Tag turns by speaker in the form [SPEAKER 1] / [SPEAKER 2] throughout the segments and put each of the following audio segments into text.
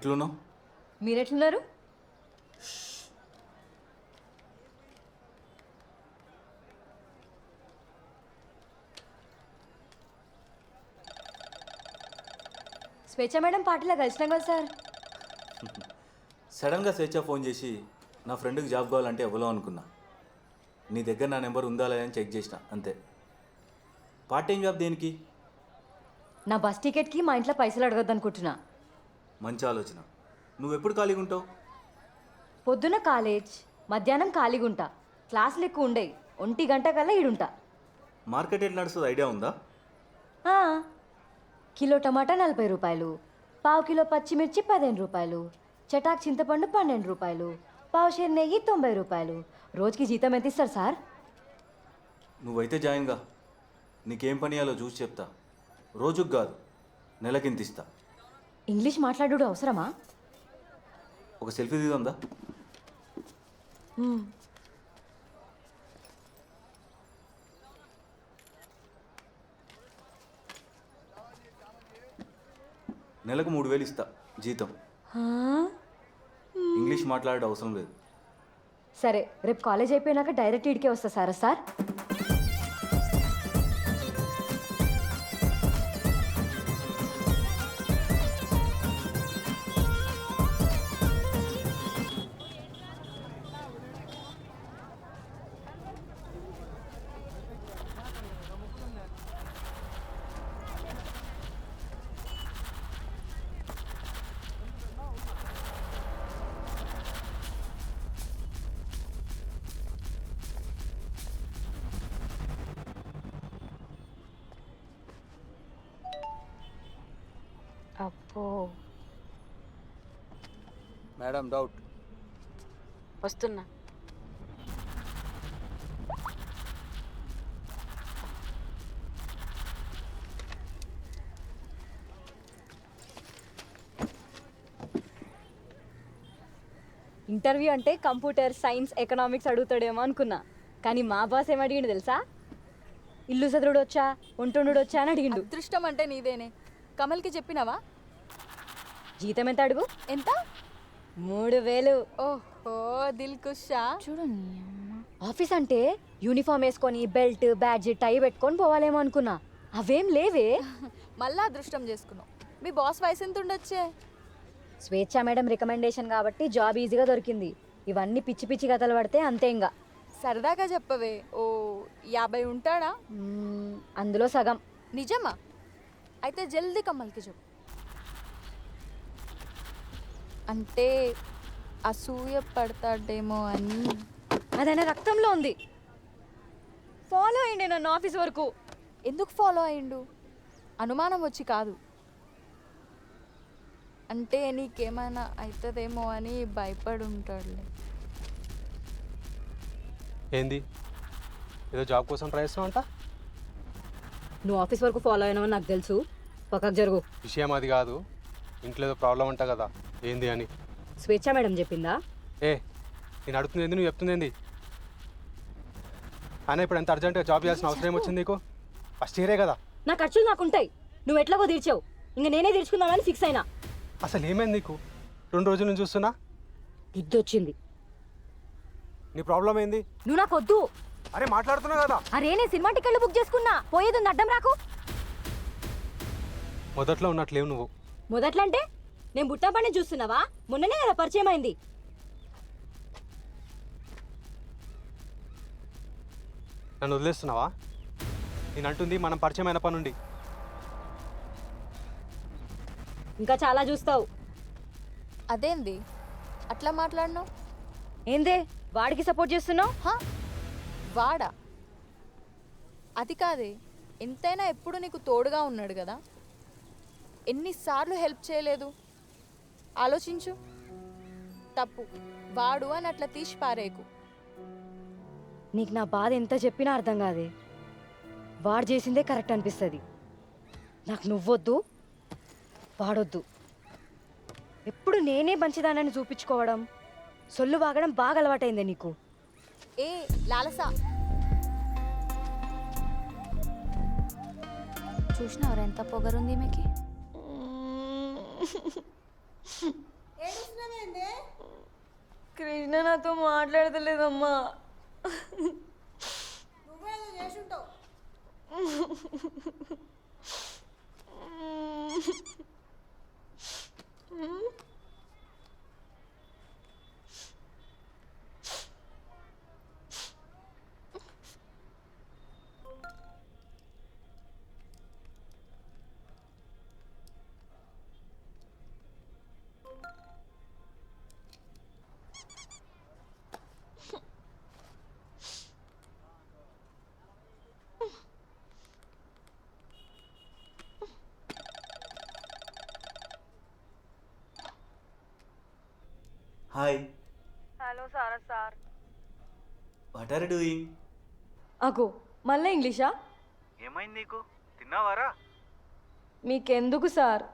[SPEAKER 1] ఎట్లున్నావు?
[SPEAKER 2] మీరెట్లున్నారు? స్వేచ్ఛ మేడం పార్టీలో కలిసినాం కదా సార్.
[SPEAKER 1] సడన్గా స్వేచ్ఛ ఫోన్ చేసి నా ఫ్రెండ్కి జాబ్ కావాలంటే ఎవరో అనుకున్నా. నీ దగ్గర నా నెంబర్ ఉందా లేదా అని చెక్ చేసిన అంతే. పార్ట్ టైం జాబ్ దేనికి?
[SPEAKER 2] నా బస్ టికెట్కి మా ఇంట్లో పైసలు అడగద్దు అనుకుంటున్నా.
[SPEAKER 1] మంచి ఆలోచన. నువ్వు ఎప్పుడు ఖాళీగా ఉంటావు?
[SPEAKER 2] పొద్దున కాలేజ్, మధ్యాహ్నం ఖాళీగా ఉంటా. క్లాసులు ఎక్కువ ఉండయి. 1 గంట కల్లా ఈడుంటా.
[SPEAKER 1] మార్కెట్ ఎట్లా నడుస్తుంది ఐడియా ఉందా?
[SPEAKER 2] ఆ, కిలో టమాటా 40 రూపాయలు, పావు కిలో పచ్చిమిర్చి 15 రూపాయలు, చటాక్ చింతపండు 12 రూపాయలు, పావు షేర్ నెయ్యి 90 రూపాయలు. రోజుకి జీతం ఎంత ఇస్తారు సార్?
[SPEAKER 1] నువ్వైతే జాయిన్గా. నీకేం పని చేయాలో చూసి చెప్తా. రోజుకు కాదు, నెలకింత ఇస్తా.
[SPEAKER 2] ఇంగ్లీష్ మాట్లాడు అవసరమా?
[SPEAKER 1] ఒక సెల్ఫీ దిగుందా? నెలకు 3000 ఇస్తా జీతం. ఇంగ్లీష్ మాట్లాడే అవసరం లేదు.
[SPEAKER 2] సరే, రేపు కాలేజ్ అయిపోయినాక డైరెక్ట్ ఇడికే వస్తా సారా సార్. అప్పో,
[SPEAKER 3] మేడం డౌట్.
[SPEAKER 2] వస్తున్నా. ఇంటర్వ్యూ అంటే కంప్యూటర్ సైన్స్ ఎకనామిక్స్ అడుగుతాడేమో అనుకున్నా. కానీ మా బాస్ ఏం అడిగిండు తెలుసా? ఇల్లు చదువుడు వచ్చా, వంటుండు వచ్చా అని అడిగిండు.
[SPEAKER 4] అదృష్టం అంటే నీదేనే. కమల్కి చెప్పినావా?
[SPEAKER 2] జీతం ఎంత అడుగు?
[SPEAKER 4] ఎంత?
[SPEAKER 2] 3000.
[SPEAKER 4] ఓహో, దిల్ కుషా.
[SPEAKER 2] చూడండి, ఆఫీస్ అంటే యూనిఫామ్ వేసుకొని బెల్ట్ బ్యాడ్జ్ టై పెట్టుకొని పోవాలేమో అనుకున్నా. అవేం లేవే.
[SPEAKER 4] మళ్ళా అదృష్టం చేసుకున్నావు. మీ బాస్ వయసు ఎంత ఉండొచ్చే?
[SPEAKER 2] స్వేచ్ఛ మేడం రికమెండేషన్ కాబట్టి జాబ్ ఈజీగా దొరికింది. ఇవన్నీ పిచ్చి పిచ్చి కథలు పడితే అంతే. ఇంకా
[SPEAKER 4] సరదాగా చెప్పవే. ఓ 50 ఉంటాడా?
[SPEAKER 2] అందులో సగం.
[SPEAKER 4] నిజమా? అయితే జల్దీ కమల్కి చెప్పు. అంటే అసూయ పడతాడేమో అని.
[SPEAKER 2] అదైనా రక్తంలో ఉంది. ఫాలో అయ్యండి నన్ను ఆఫీస్ వరకు.
[SPEAKER 4] ఎందుకు ఫాలో అయ్యిండు? అనుమానం వచ్చి కాదు. అంటే నీకేమైనా అవుతుందేమో అని భయపడి ఉంటాడులే.
[SPEAKER 3] ఏంది ఏదో జాబ్ కోసం ట్రై చేస్తావు అంట?
[SPEAKER 2] నువ్వు ఆఫీస్ వరకు ఫాలో అయినావని నాకు తెలుసు. పక్కకు జరుగు.
[SPEAKER 3] విషయం అది కాదు, ఇంట్లో ఏదో ప్రాబ్లం అంట కదా, ఏంది అని.
[SPEAKER 2] స్వేచ్ఛ మేడం చెప్పిందా?
[SPEAKER 3] నేను అడుగుతుంది ఏంది, నువ్వు చెప్తుంది ఏంది? అయినా ఇప్పుడు ఎంత అర్జెంటుగా జాబ్ చేయాల్సిన అవసరం ఏమొచ్చింది నీకు? ఫస్ట్ ఇయరే కదా.
[SPEAKER 2] నా ఖర్చులు నాకుంటాయి. నువ్వు ఎట్లాగో తీర్చావు, ఇంక నేనే తీర్చుకుందామని ఫిక్స్ అయినా.
[SPEAKER 3] అసలు ఏమైంది నీకు? 2 రోజుల నుంచి చూస్తున్నా.
[SPEAKER 2] బుద్ధి వచ్చింది.
[SPEAKER 3] నీ ప్రాబ్లం ఏంది?
[SPEAKER 2] నువ్వు నాకు వద్దు.
[SPEAKER 3] అరే మాట్లాడుతున్నా కదా.
[SPEAKER 2] అరే నేను సినిమా టికెట్లు బుక్ చేసుకున్నా. పోయేది ఉంది, అడ్డం రాకు.
[SPEAKER 3] మొదట్లో ఉన్నట్లేవు నువ్వు.
[SPEAKER 2] మొదట్లంటే నేను బుట్టా పని చూస్తున్నావా? మొన్ననే కదా పరిచయం అయింది.
[SPEAKER 3] నన్ను వదిలేస్తున్నావా? నేను అంటుంది మనం పరిచయం అయిన పని నుండి.
[SPEAKER 2] ఇంకా చాలా చూస్తావు.
[SPEAKER 4] అదేంది అట్లా మాట్లాడినావు?
[SPEAKER 2] ఏందే వాడికి సపోర్ట్ చేస్తున్నావు?
[SPEAKER 4] వాడా? అది కాదే, ఎంతైనా ఎప్పుడు నీకు తోడుగా ఉన్నాడు కదా. ఎన్నిసార్లు హెల్ప్ చేయలేదు? ఆలోచించు. తప్పు వాడు అని అట్లా తీసి పారేకు.
[SPEAKER 2] నీకు నా బాధ ఎంత చెప్పినా అర్థం కాదే. వాడు చేసిందే కరెక్ట్ అనిపిస్తుంది. నాకు నువ్వొద్దు, వాడొద్దు. ఎప్పుడు నేనే మంచిదానని చూపించుకోవడం, సొల్లు వాగడం బాగా అలవాటైందే నీకు.
[SPEAKER 4] ఏ లాలసా, చూసినావరా ఎంత పొగరుంది ఈమెకి?
[SPEAKER 2] కృష్ణ నాతో మాట్లాడతలేదమ్మా.
[SPEAKER 5] నువ్వేదో చేసుంటావు.
[SPEAKER 1] హాయ్,
[SPEAKER 2] హలో సారా సార్.
[SPEAKER 1] What are doing?
[SPEAKER 2] అగో మళ్ళీ ఇంగ్లీషా?
[SPEAKER 1] ఏమైంది నీకు? తిన్నావారా?
[SPEAKER 2] మీకెందుకు సార్?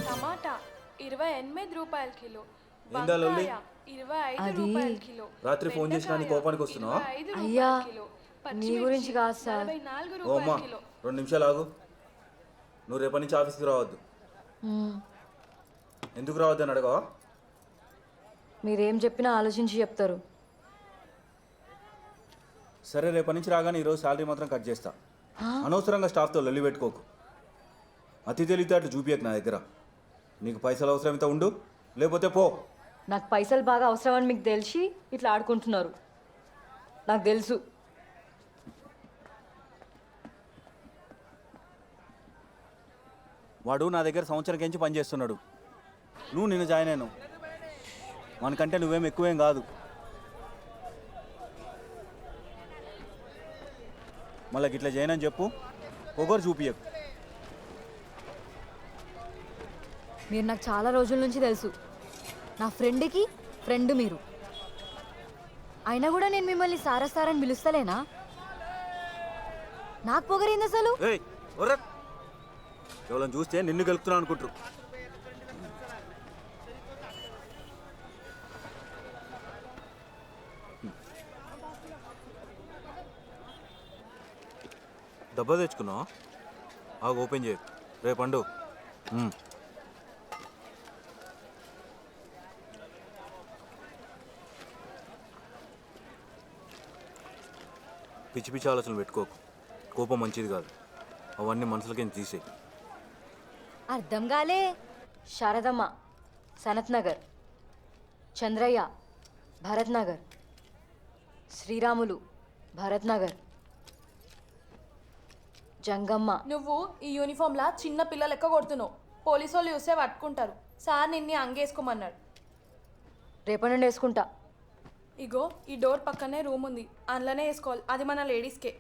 [SPEAKER 6] టమాటా 28 రూపాయల కిలో.
[SPEAKER 1] ఏందా లొల్లి?
[SPEAKER 6] 25
[SPEAKER 2] అది
[SPEAKER 6] రూపాయల కిలో.
[SPEAKER 1] రాత్రి ఫోన్ చేసినా నీ కోపానికి వస్తున్నావా?
[SPEAKER 6] 25
[SPEAKER 2] అయ్యా,
[SPEAKER 6] రూపాయల కిలో.
[SPEAKER 2] మీ
[SPEAKER 6] పచ్చిమిర్చి
[SPEAKER 2] గురించి కాదు సార్.
[SPEAKER 6] 44
[SPEAKER 1] ఓ అమ్మా,
[SPEAKER 6] రూపాయల కిలో.
[SPEAKER 1] 2 నిమిషాలు ఆగు. నువ్వు రేపటి నుంచి ఆఫీస్కి రావద్దు. ఎందుకు రావద్దు అని అడగవా?
[SPEAKER 2] మీరేం చెప్పినా ఆలోచించి చెప్తారు.
[SPEAKER 1] సరే, రేపటి నుంచి రాగానే ఈరోజు శాలరీ మాత్రం కట్ చేస్తా. అనవసరంగా స్టాఫ్తో లొల్లి పెట్టుకోకు. అతి తెలివితేటలు చూపియకు నా దగ్గర. నీకు పైసలు అవసరమైతే ఉండు, లేకపోతే పో.
[SPEAKER 2] నాకు పైసలు బాగా అవసరమని మీకు తెలిసి ఇట్లా ఆడుకుంటున్నారు. నాకు తెలుసు.
[SPEAKER 1] వాడు నా దగ్గర సంవత్సరంకించి పని చేస్తున్నాడు. నువ్వు నిన్ను జాయిన్ అయినావు. మనకంటే నువ్వేం ఎక్కువేం కాదు. మళ్ళీ ఇట్లా చేయనని చెప్పు, ఒకరు చూపియకు.
[SPEAKER 2] మీరు నాకు చాలా రోజుల నుంచి తెలుసు. నా ఫ్రెండ్కి ఫ్రెండ్ మీరు. అయినా కూడా నేను మిమ్మల్ని సారా సార్ అని పిలుస్తలేనా? నాకు పొగరింది అసలు.
[SPEAKER 1] ఏయ్ ఒర్ర, ఎవరైనా చూస్తే నిన్ను గెలుపుతున్నావు అనుకుంటారు. డబ్బా తెచ్చుకున్నావా? ఆగు, ఓపెన్ చేయకు. రేపండు. పిచ్చి పిచ్చి ఆలోచనలు పెట్టుకోకు. కోపం మంచిది కాదు. అవన్నీ మనసులకి తీసేయి.
[SPEAKER 2] అర్థం కాలే. శారదమ్మ సనత్ నగర్, చంద్రయ్య భరత్ నగర్, శ్రీరాములు భరత్ నగర్, జంగమ్మ.
[SPEAKER 6] నువ్వు ఈ యూనిఫామ్లా చిన్న పిల్ల లెక్క కొడుతున్నావు. పోలీసు వాళ్ళు చూస్తే పట్టుకుంటారు. సార్ నిన్ను అంగేసుకోమన్నాడు.
[SPEAKER 2] రేపటి నుండి వేసుకుంటా.
[SPEAKER 6] ఇగో ఈ డోర్ పక్కనే రూమ్ ఉంది, అందులోనే వేసుకోవాలి. అది మన లేడీస్కే.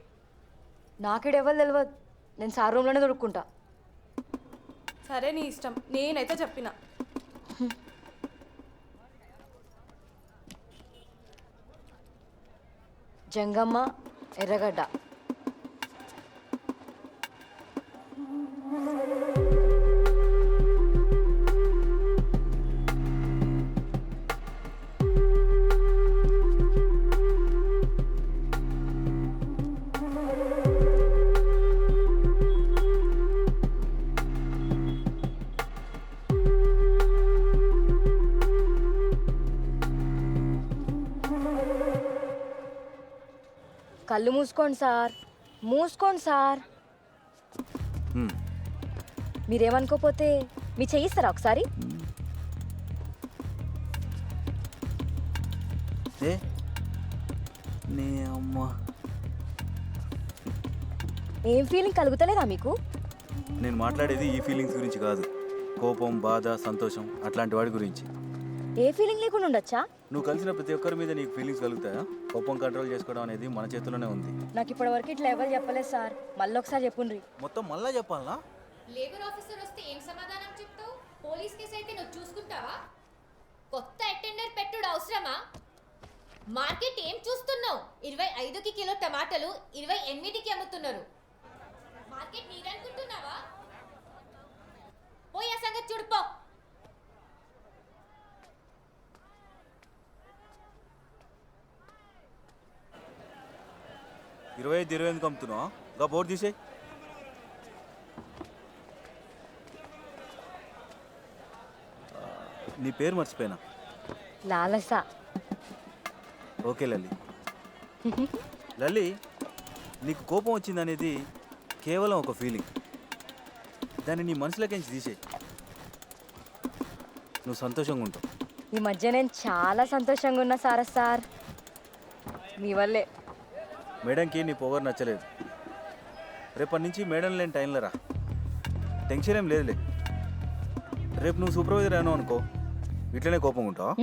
[SPEAKER 2] నాకేడెవరు తెలియదు. నేను సార్ రూమ్లోనే దొరుకుంటా.
[SPEAKER 6] సరే నీ ఇష్టం, నేనైతే చెప్పిన.
[SPEAKER 2] జంగమ్మ ఎర్రగడ్డ. కళ్ళు మూసుకోండి సార్, మూసుకోండి సార్. మీరేమనుకోపోతే మీ చేయిస్తారా ఒకసారి?
[SPEAKER 1] నీ అమ్మ,
[SPEAKER 2] ఏం ఫీలింగ్ కలుగుతలేదా మీకు?
[SPEAKER 1] నేను మాట్లాడేది ఈ ఫీలింగ్స్ గురించి కాదు. కోపం, బాధ, సంతోషం అట్లాంటి వాడి గురించి.
[SPEAKER 2] ఏ ఫీలింగ్ లేకుండా ఉండొచ్చా?
[SPEAKER 1] నువ్వు కలిసిన ప్రతి ఒక్కరి మీద నీకు ఫీలింగ్స్ కలుగుతాయా? కోపం కంట్రోల్ చేసుకోవడం అనేది మన చేతిలోనే ఉంది.
[SPEAKER 2] నాకు ఇప్పటివరకు ఇట్లా ఎవరు చెప్పలేదు సార్. మళ్ళీ ఒకసారి చెప్పుండ్రి.
[SPEAKER 1] మొత్తం మళ్ళా చెప్పాలనా?
[SPEAKER 7] లేబర్ ఆఫీసర్ వస్తే ఏం సమాధానం చెప్తావు? పోలీస్ కేసు అయితే నువ్వు చూసుకుంటావా? కొత్త అటెండర్ పెట్టుడు అవసరమా? మార్కెట్ ఏం చూస్తున్నావు? 25కి కిలో టమాటాలు 28కి అమ్ముతున్నారు. మార్కెట్ నీదనుకుంటున్నావా? పోయి ఆ సంగతి చూడుపో.
[SPEAKER 1] ఇరవై ఎందుకు అమ్ముతున్నావా? ఇంకా బోర్డు తీసేయి. నీ పేరు మర్చిపోయినా.
[SPEAKER 2] లాలస.
[SPEAKER 1] ఓకే లల్లి. లల్లి, నీకు కోపం వచ్చిందనేది కేవలం ఒక ఫీలింగ్. దాన్ని నీ మనసులోకించి తీసేయి. నువ్వు సంతోషంగా ఉంటావు.
[SPEAKER 2] ఈ మధ్య నేను చాలా సంతోషంగా ఉన్నా సార్. మీ వల్లే.
[SPEAKER 1] మేడంకి నీ పొగరు నచ్చలేదు. రేపటి నుంచి మేడం లేని టైంలో రా. టెన్షన్ ఏం లేదులే. రేపు నువ్వు సూపర్వైజర్ అయినావు అనుకో, ఇట్లనే కోపం ఉంటావా?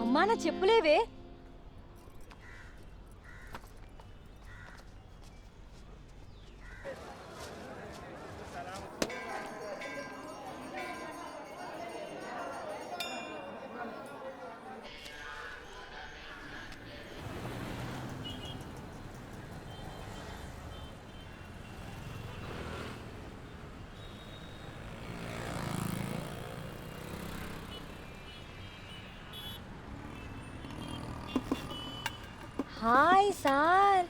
[SPEAKER 2] అమ్మా నా చెప్పులేవే. Hi sir.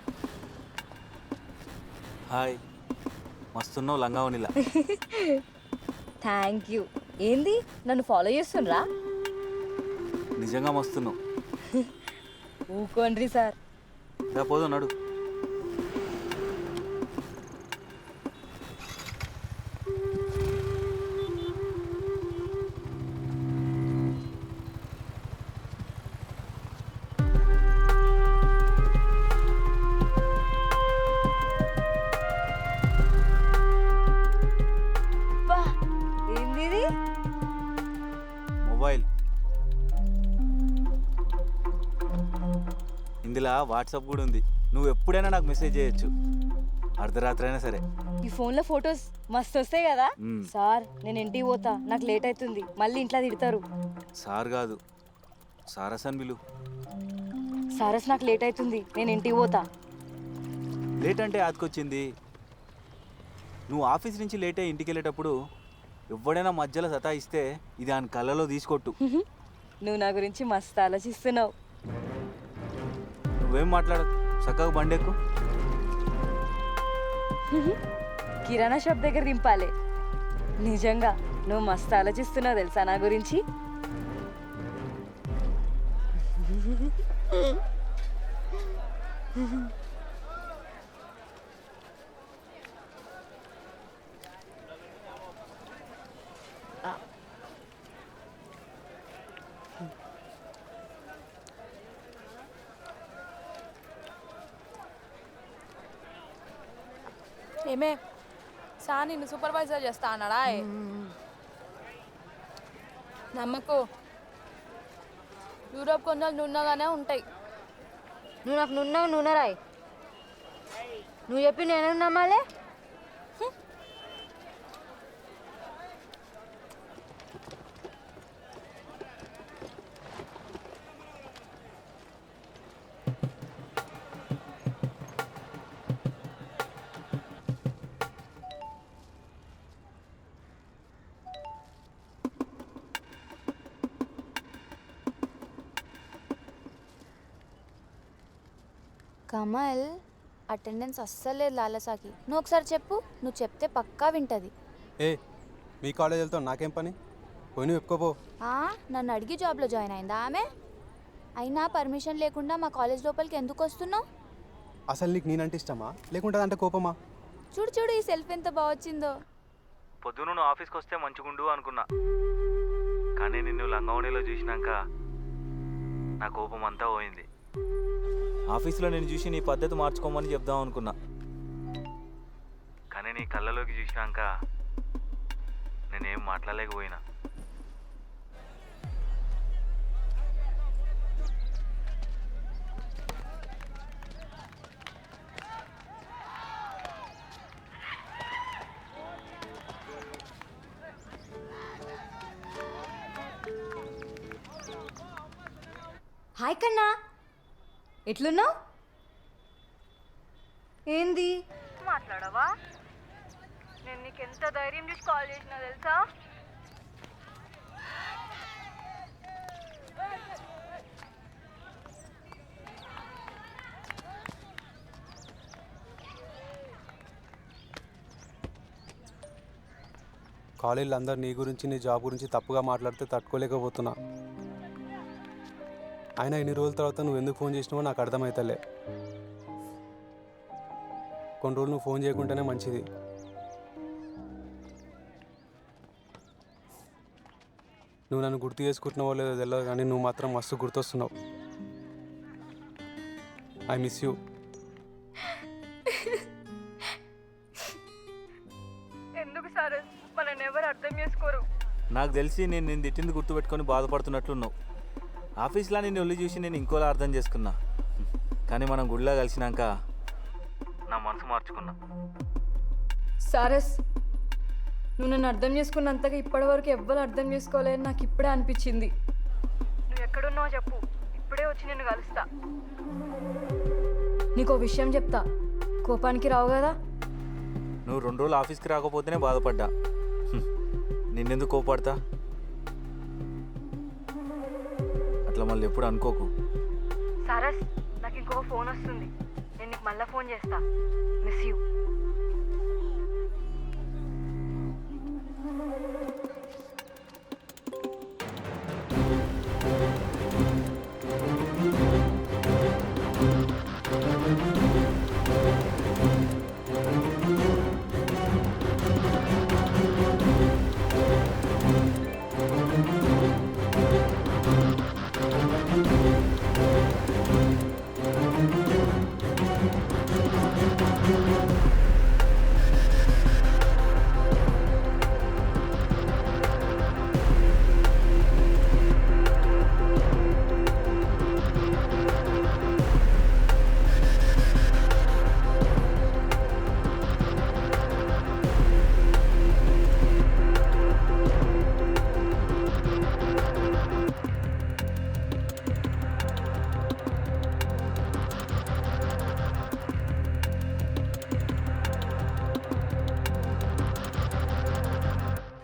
[SPEAKER 1] హాయ్, మస్తున్నావు లంగావనిలా.
[SPEAKER 2] Thank you. ఏంది నన్ను ఫాలో చేస్తుండ్రా?
[SPEAKER 1] నిజంగా మస్తున్నావు.
[SPEAKER 2] ఊకోండ్రి సార్.
[SPEAKER 1] దా పోదు నడు.
[SPEAKER 2] ఏంది ఇది?
[SPEAKER 1] మొబైల్. ఇందులో వాట్సాప్ కూడా ఉంది. నువ్వు ఎప్పుడైనా నాకు మెసేజ్ చేయొచ్చు, అర్ధరాత్రి అయినా సరే.
[SPEAKER 2] ఈ ఫోన్లో ఫొటోస్ మస్తు వస్తాయి కదా
[SPEAKER 1] మ్మ్.
[SPEAKER 2] సార్. నేను ఇంటికి పోతా, నాకు లేట్ అవుతుంది. మళ్ళీ ఇంట్లో తిడతారు.
[SPEAKER 1] సార్ కాదు, సారస్ అని పిలు.
[SPEAKER 2] సారస్ నాకు లేట్ అవుతుంది, నేను ఇంటికి పోతా.
[SPEAKER 1] లేట్ అంటే ఆతికొచ్చింది. నువ్వు ఆఫీస్ నుంచి లేట్ అయ్యి ఇంటికి వెళ్ళేటప్పుడు ఎవడైనా మధ్యలో సతాయిస్తే ఇది ఆయన కళ్ళలో తీసుకొట్టు.
[SPEAKER 2] నువ్వు నా గురించి మస్తు ఆలోచిస్తున్నావు.
[SPEAKER 1] నువ్వేం మాట్లాడదు, చక్కగా బండెక్కు.
[SPEAKER 2] కిరాణా షాప్ దగ్గర దింపాలి. నిజంగా నువ్వు మస్తు ఆలోచిస్తున్నావు తెలుసా నా గురించి.
[SPEAKER 6] ఏమే సార్ నిన్ను సూపర్వైజర్ చేస్తా అన్నాడా? నమ్మకు, యూరోప్ కొంచెం నున్నగానే ఉంటాయి.
[SPEAKER 2] నువ్వు నాకు నూనె రాయి. నువ్వు చెప్పి నేను నమ్మాలి.
[SPEAKER 4] కమల్, అటెండెన్స్ అస్సలేదు లాలసాకి. నువ్వు ఒకసారి చెప్పు, నువ్వు చెప్తే పక్కా వింటది.
[SPEAKER 3] ఏ, మీ కాలేజీలతో నాకేం పని? పోయి నువ్వు చెప్పుకోపో.
[SPEAKER 4] నన్ను అడిగి జాబ్లో జాయిన్ అయిందా ఆమె? అయినా పర్మిషన్ లేకుండా మా కాలేజ్ లోపలికి ఎందుకు వస్తున్నావు?
[SPEAKER 3] అసలు నీకు నేనంటే ఇష్టమా లేకుంటే అంటే కోపమా?
[SPEAKER 4] చూడు చూడు ఈ సెల్ఫ్ ఎంత బాగా వచ్చిందో.
[SPEAKER 1] పొద్దున నువ్వు ఆఫీస్కి వస్తే మంచిగుండు అనుకున్నా, కానీ నిన్ను లంగావణిలో చూసినాక నా కోపం అంతా పోయింది. ఆఫీస్లో నేను చూసి నీ పద్ధతి మార్చుకోమని చెప్దాం అనుకున్నా, కానీ నీ కళ్ళలోకి చూసినాక నేనేం మాట్లాడలేకపోయినా.
[SPEAKER 2] హాయ్ కన్నా, ఎట్లున్నావు? ఏంది
[SPEAKER 5] మాట్లాడవా? నేను నీకు ఎంత ధైర్యం చూసి కాల్ చేసినా తెలుసా?
[SPEAKER 3] కాలేజీలో అందరు నీ గురించి నీ జాబ్ గురించి తప్పుగా మాట్లాడితే తట్టుకోలేకపోతున్నా. అయినా ఇన్ని రోజుల తర్వాత నువ్వు ఎందుకు ఫోన్ చేసినావో నాకు అర్థమవుతలే. కొన్ని రోజులు నువ్వు ఫోన్ చేయకుంటేనే మంచిది. నువ్వు నన్ను గుర్తు చేసుకుంటున్నావో లేదో తెలియదు, కానీ నువ్వు మాత్రం మస్తు గుర్తొస్తున్నావు. I miss you.
[SPEAKER 5] ఎందుకు సార్ మనల్ని ఎవరు అర్థం చేసుకోరు?
[SPEAKER 1] నాకు తెలిసి నేను నిన్ను తిట్టింది గుర్తుపెట్టుకొని బాధపడుతున్నట్లున్నావు. ఆఫీస్లో నేను ఒళ్ళు చూసి నేను ఇంకోలా అర్థం చేసుకున్నా, కానీ మనం గుడిలో కలిసినాక నా మనసు మార్చుకున్నా.
[SPEAKER 5] సారస్, నువ్వు నన్ను అర్థం చేసుకున్నంతగా ఇప్పటివరకు ఎవ్వరు అర్థం చేసుకోలేని నాకు ఇప్పుడే అనిపించింది. నువ్వు ఎక్కడున్నావో చెప్పు, ఇప్పుడే వచ్చి నిన్ను కలుస్తా. నీకో విషయం చెప్తా, కోపానికి రావు కదా?
[SPEAKER 1] నువ్వు 2 రోజులు ఆఫీస్కి రాకపోతేనే బాధపడ్డా. నిన్నెందుకు కోపడతా? అట్లా మళ్ళీ ఎప్పుడు అనుకోకు.
[SPEAKER 5] సారస్, నాకు ఇంకో ఫోన్ వస్తుంది, నేను నీకు మళ్ళీ ఫోన్ చేస్తా. Miss you.